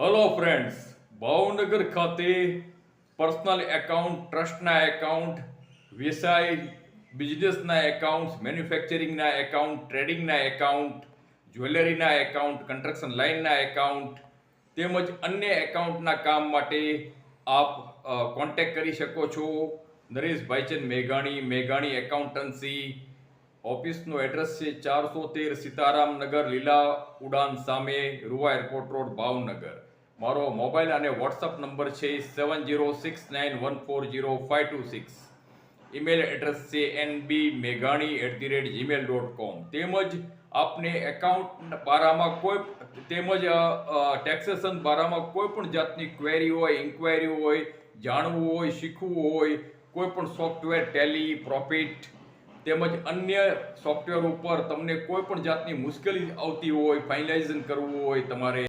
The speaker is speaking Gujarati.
હેલો ફ્રેન્ડ્સ, ભાવનગર ખાતે પર્સનલ એકાઉન્ટ, ટ્રસ્ટના એકાઉન્ટ, વ્યવસાય બિઝનેસના એકાઉન્ટ, મેન્યુફેક્ચરિંગના એકાઉન્ટ, ટ્રેડિંગના એકાઉન્ટ, જ્વેલરીના એકાઉન્ટ, કન્સ્ટ્રક્શન લાઇનના એકાઉન્ટ તેમજ અન્ય એકાઉન્ટના કામ માટે આપ કોન્ટેક્ટ કરી શકો છો. નરેશ ભાઈચંદ મેઘાણી, મેઘાણી એકાઉન્ટન્સી. ઓફિસનું એડ્રેસ છે 413 સીતારામ નગર, લીલા ઉડાન સામે, રૂવા એરપોર્ટ રોડ, ભાવનગર. મારો મોબાઈલ અને વોટ્સઅપ નંબર છે 7069140526. ઈમેલ એડ્રેસ છે nbmeghani@gmail.com. તેમજ આપને એકાઉન્ટ બારામાં ટેક્સેશન બારામાં કોઈ પણ જાતની ક્વેરી હોય, ઇન્ક્વાયરી હોય, જાણવું હોય, શીખવું હોય, કોઈ પણ સોફ્ટવેર, ટેલી, પ્રોફિટ તેમજ અન્ય સોફ્ટવેર ઉપર તમને કોઈ પણ જાતની મુશ્કેલી આવતી હોય, ફાઇનલાઇઝેશન કરવું હોય તમારે